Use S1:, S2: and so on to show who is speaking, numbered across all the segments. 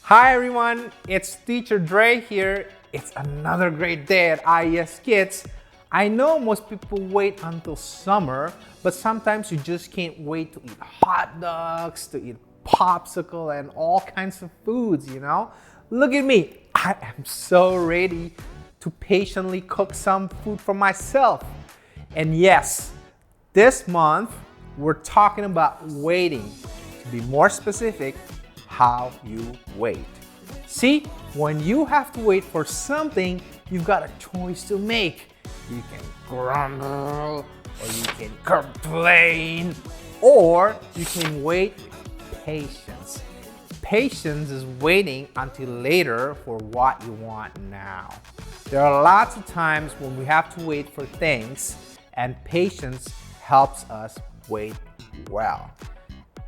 S1: Hi everyone, it's Teacher Dre here. It's another great day at IES Kids. I know most people wait until summer, but sometimes you just can't wait to eat hot dogs, to eat popsicle and all kinds of foods, Look at me, I am so ready to patiently cook some food for myself. And yes, this month we're talking about waiting. To be more specific, how you wait. See, when you have to wait for something, you've got a choice to make. You can grumble, or you can complain, or you can wait with patience. Patience is waiting until later for what you want now. There are lots of times when we have to wait for things, and patience helps us wait well.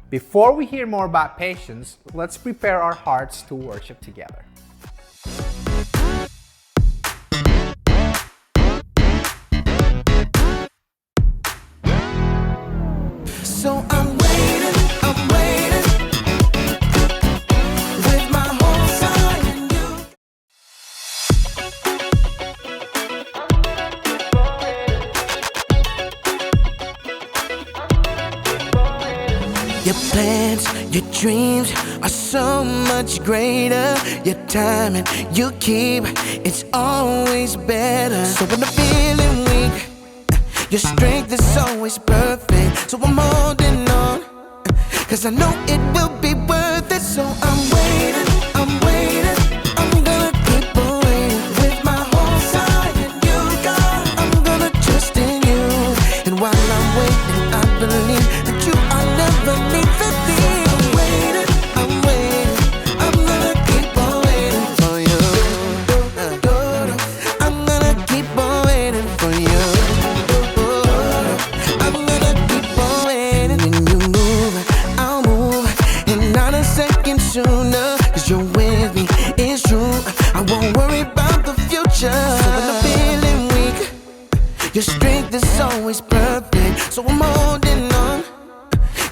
S1: Before we hear more about patience, let's prepare our hearts to worship together.
S2: So I'm waiting with my hopes on you. Your plans, your dreams are so much greater. Your timing, you keep, it's always better. So when I'm feeling weak, your strength is always perfect. So I'm holding on, cause I know it will be worth it. So I'm waiting, I'm gonna keep on waiting. With my hopes high in you, God, I'm gonna trust in you. And while I'm waiting, I believe that you are never leaving me. I'm gonna keep on waiting for you. I'm gonna keep on waiting for you. I'm gonna keep on waiting. When you move, I'll move. And not a second sooner. Cause you're with me, it's true. I won't worry about the future. So when I'm feeling weak, your strength is always perfect. So I'm holding on,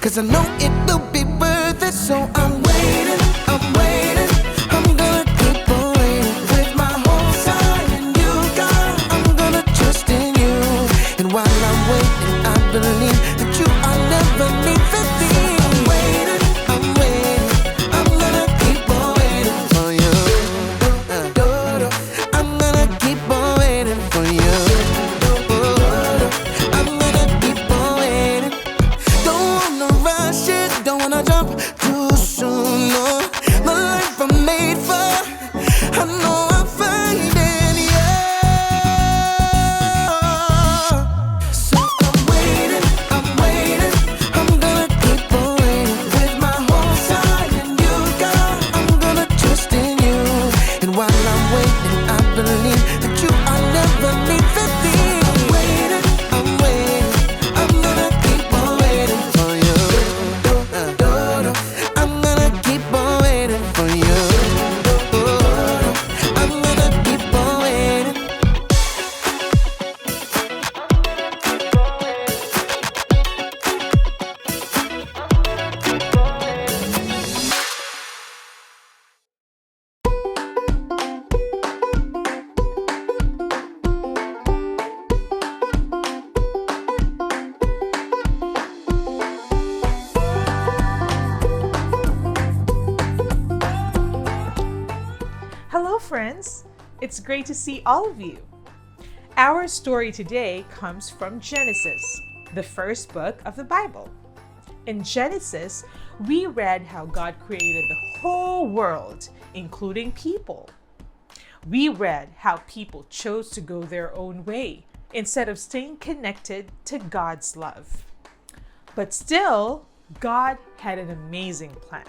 S2: cause I know it will be worth it. So I'm waiting, I'm gonna keep on waiting. With my hopes high in you, God, I'm gonna trust in you. And while I'm waiting, I believe that you are never leaving me. I'm gonna keep on waiting for you. I'm gonna keep on waiting for you. I'm gonna keep on waiting. Don't wanna rush it, don't wanna jump too soon, no. The life I'm made for, I know I'll find it, yeah. So I'm waiting, I'm gonna keep on waiting. With my hopes high in you, God, I'm gonna trust in you. And while I'm waiting, I believe that you are never leaving me. I'm gonna keep on waiting for you. I'm gonna keep on waiting for you. I'm gonna keep on waiting.
S3: Hello, friends. It's great to see all of you. Our story today comes from Genesis, the first book of the Bible. In Genesis, we read how God created the whole world, including people. We read how people chose to go their own way instead of staying connected to God's love. But still, God had an amazing plan.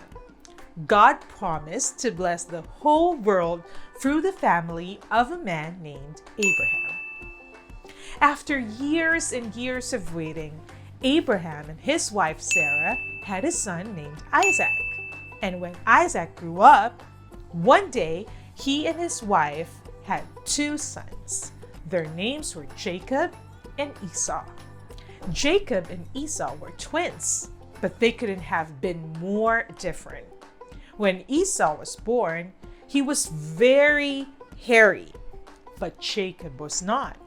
S3: God promised to bless the whole world through the family of a man named Abraham. After years and years of waiting, Abraham and his wife Sarah had a son named Isaac. And when Isaac grew up, one day he and his wife had two sons. Their names were Jacob and Esau. Jacob and Esau were twins, but they couldn't have been more different. When Esau was born, he was very hairy, but Jacob was not.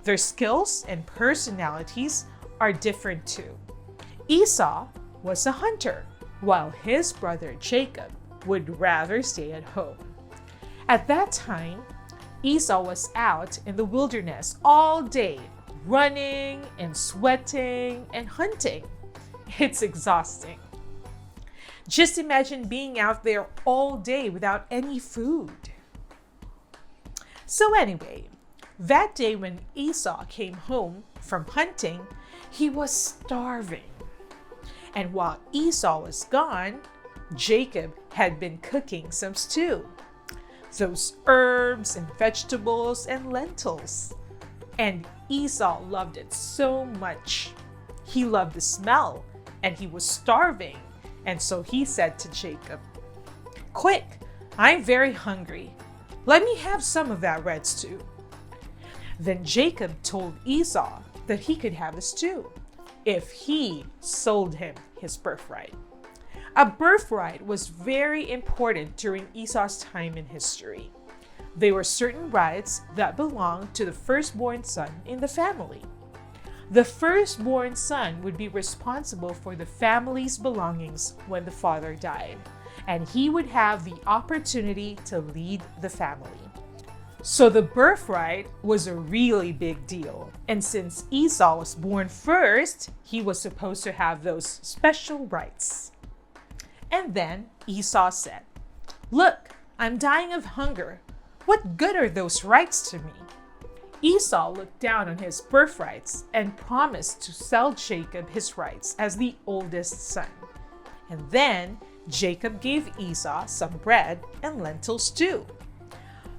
S3: Their skills and personalities are different too. Esau was a hunter, while his brother Jacob would rather stay at home. At that time, Esau was out in the wilderness all day, running and sweating and hunting. It's exhausting. Just imagine being out there all day without any food. So anyway, that day when Esau came home from hunting, he was starving. And while Esau was gone, Jacob had been cooking some stew. Those herbs and vegetables and lentils. And Esau loved it so much. He loved the smell and he was starving. And so he said to Jacob, "Quick, I'm very hungry. Let me have some of that red stew." Then Jacob told Esau that he could have the stew if he sold him his birthright. A birthright was very important during Esau's time in history. There were certain rights that belonged to the firstborn son in the family. The firstborn son would be responsible for the family's belongings when the father died, and he would have the opportunity to lead the family. So the birthright was a really big deal, and since Esau was born first, he was supposed to have those special rights. And then Esau said, "Look, I'm dying of hunger. What good are those rights to me?" Esau looked down on his birthrights and promised to sell Jacob his rights as the oldest son. And then Jacob gave Esau some bread and lentil stew.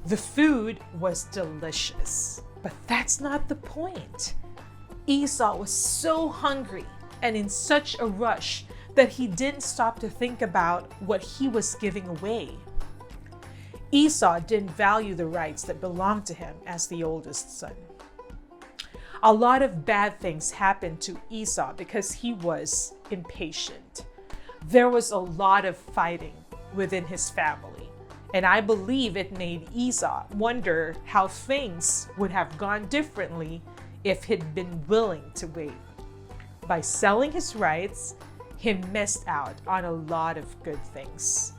S3: The food was delicious, but that's not the point. Esau was so hungry and in such a rush that he didn't stop to think about what he was giving away. Esau didn't value the rights that belonged to him as the oldest son. A lot of bad things happened to Esau because he was impatient. There was a lot of fighting within his family, and I believe it made Esau wonder how things would have gone differently if he'd been willing to wait. By selling his rights, he missed out on a lot of good things.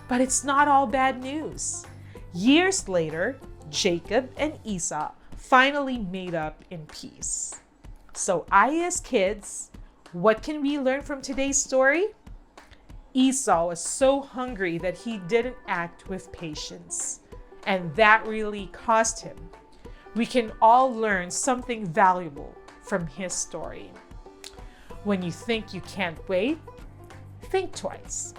S3: But it's not all bad news. Years later, Jacob and Esau finally made up in peace. So as kids, what can we learn from today's story? Esau was so hungry that he didn't act with patience, and that really cost him. We can all learn something valuable from his story. When you think you can't wait, think twice.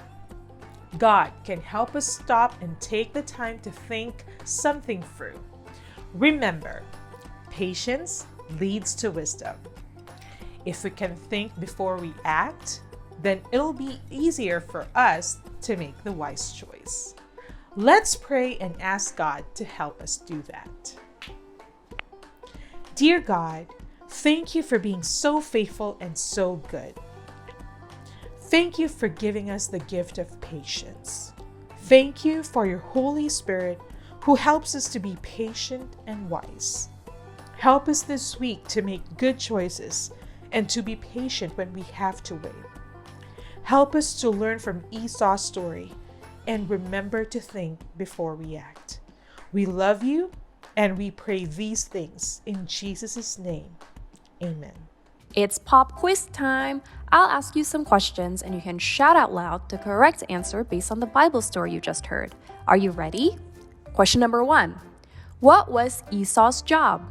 S3: God can help us stop and take the time to think something through. Remember, patience leads to wisdom. If we can think before we act, then it'll be easier for us to make the wise choice. Let's pray and ask God to help us do that. Dear God, thank you for being so faithful and so good. Thank you for giving us the gift of patience. Thank you for your Holy Spirit who helps us to be patient and wise. Help us this week to make good choices and to be patient when we have to wait. Help us to learn from Esau's story and remember to think before we act. We love you and we pray these things in Jesus' name. Amen.
S4: It's pop quiz time. I'll ask you some questions and you can shout out loud the correct answer based on the Bible story you just heard. Are you ready? Question number 1. What was Esau's job?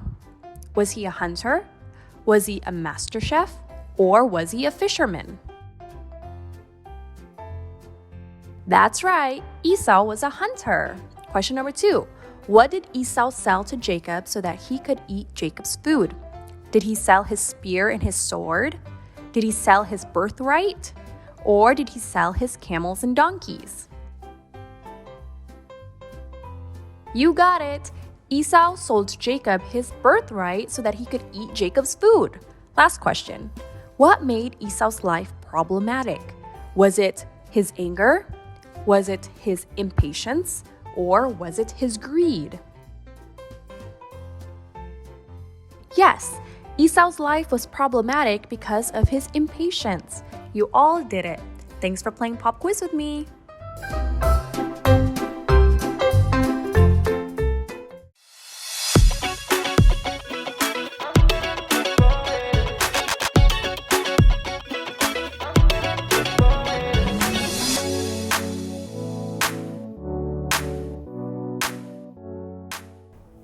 S4: Was he a hunter? Was he a master chef? Or was he a fisherman? That's right, Esau was a hunter. Question number 2. What did Esau sell to Jacob so that he could eat Jacob's food? Did he sell his spear and his sword? Did he sell his birthright? Or did he sell his camels and donkeys? You got it! Esau sold Jacob his birthright so that he could eat Jacob's food. Last question. What made Esau's life problematic? Was it his anger? Was it his impatience or was it his greed? Yes, Esau's life was problematic because of his impatience. You all did it. Thanks for playing Pop Quiz with me.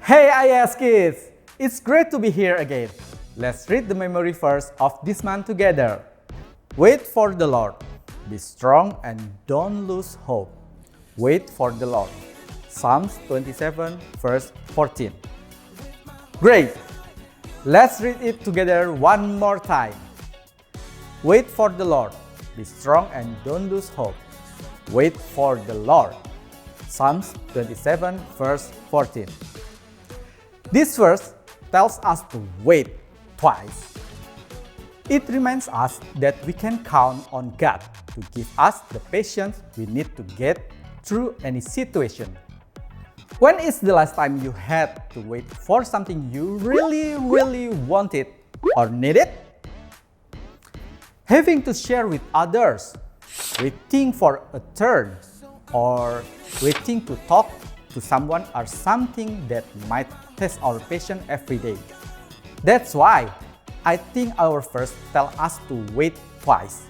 S5: Hey IS kids! It's great to be here again. Let's read the memory verse of this month together. Wait for the Lord. Be strong and don't lose hope. Wait for the Lord. Psalms 27 verse 14. Great! Let's read it together one more time. Wait for the Lord. Be strong and don't lose hope. Wait for the Lord. Psalms 27 verse 14. This verse tells us to wait twice. It reminds us that we can count on God to give us the patience we need to get through any situation. When is the last time you had to wait for something you really wanted or needed? Having to share with others, waiting for a turn, or waiting to talk to someone are something that might test our patience every day. That's why I think our verse tells us to wait twice.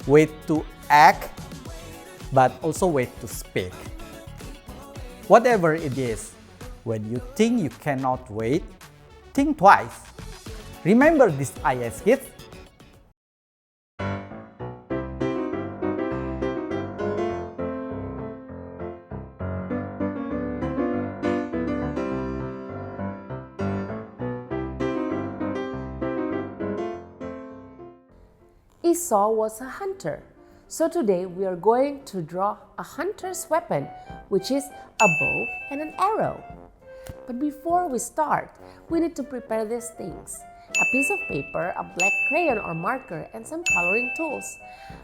S5: Wait to act, but also wait to speak. Whatever it is, when you think you cannot wait, think twice. Remember this IS kids?
S6: Esau was a hunter. So today we are going to draw a hunter's weapon, which is a bow and an arrow. But before we start, we need to prepare these things. A piece of paper, a black crayon or marker, and some coloring tools.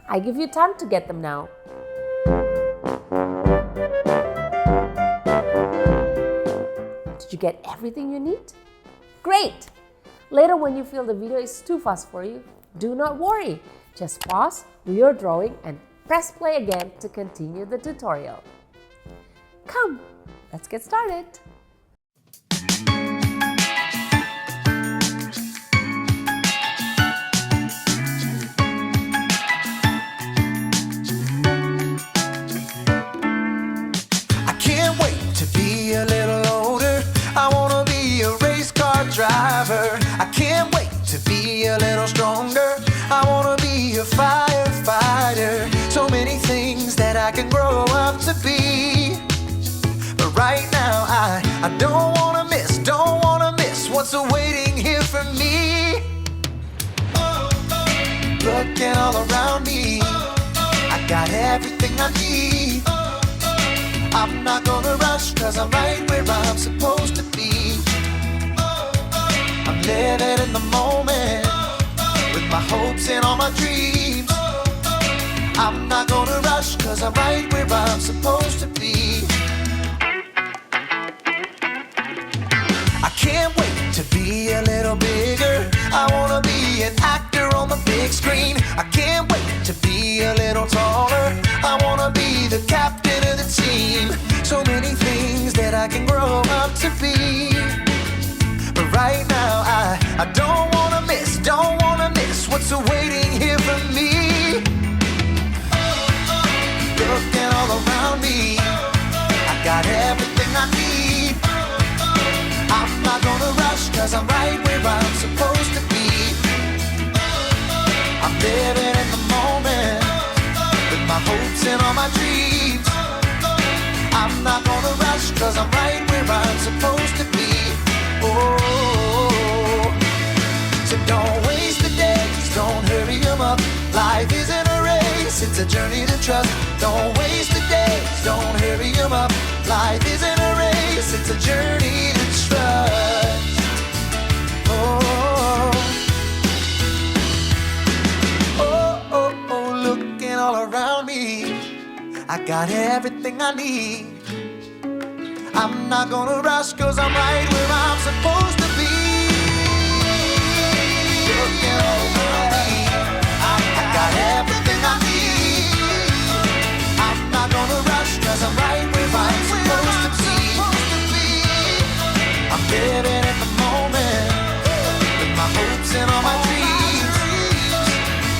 S6: I give you time to get them now. Did you get everything you need? Great! Later when you feel the video is too fast for you, do not worry. Just pause, do your drawing, and press play again to continue the tutorial. Come, let's get started.
S2: I can't wait to be a little older. I wanna be a race car driver. I can't wait to be a little stronger. I wanna be a firefighter. So many things that I can grow up to be. But right now I don't wanna miss what's awaiting here for me. Looking all around me, I got everything I need. I'm not gonna rush, cause I'm right where I'm supposed to be. I'm living in the moment, with my hopes and all my dreams. I'm not gonna rush, cause I'm right where I'm supposed to be. I can't wait to be a little bigger. I wanna be an actor on the big screen. I can't wait to be a little taller. I wanna be the captain of the team. So many things that I can grow up to be. But right now I don't wanna miss what's awaiting here for me. Looking all around me, I got everything I need. I'm not gonna rush, cause I'm right where I'm supposed to be. I'm living in the moment, with my hopes and all my dreams. I'm not gonna rush, cause I'm right where I'm supposed to be. Oh, so don't waste the days, don't hurry them up. Life isn't a race, it's a journey to trust. Don't waste the days, don't hurry them up. Life isn't a race, it's a journey to trust. Oh, oh, oh, oh, looking all around me, I got everything I need. I'm not gonna rush, cause I'm right where I'm supposed to be. Looking over me, I got everything I need. I'm not gonna rush, cause I'm right where I'm supposed to be. I'm living in the moment, with my hopes and all my dreams.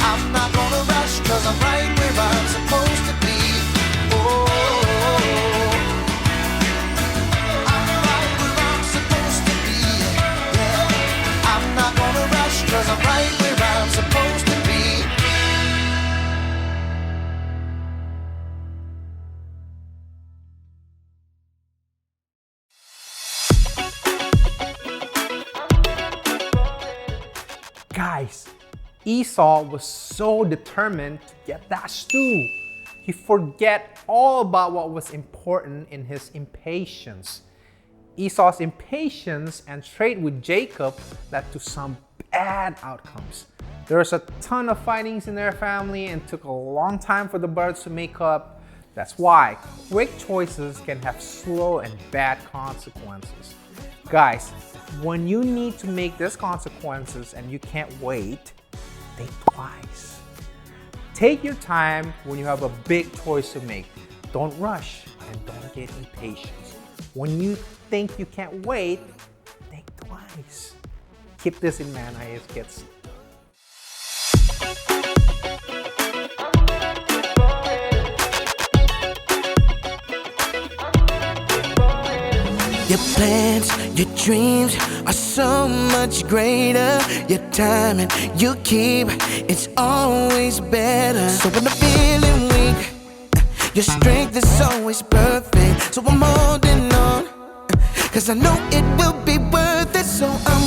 S2: I'm not gonna rush, cause I'm right where I'm supposed to be. Oh, I'm right where I'm supposed to be. Yeah, I'm not gonna rush, cause I'm right where I'm supposed to be.
S1: Guys, Esau was so determined to get that stew. He forget all about what was important in his impatience. Esau's impatience and trade with Jacob led to some bad outcomes. There was a ton of fightings in their family and took a long time for the brothers to make up. That's why quick choices can have slow and bad consequences. Guys, when you need to make these consequences and you can't wait, think twice. Take your time when you have a big choice to make. Don't rush and don't get impatient. When you think you can't wait, think twice. Keep this in mind, IS kids.
S2: Your plans, your dreams are so much greater. Your time and you keep, it's always better. So when I'm feeling weak, your strength is always perfect. So I'm holding on, cause I know it will be worth it. So I'm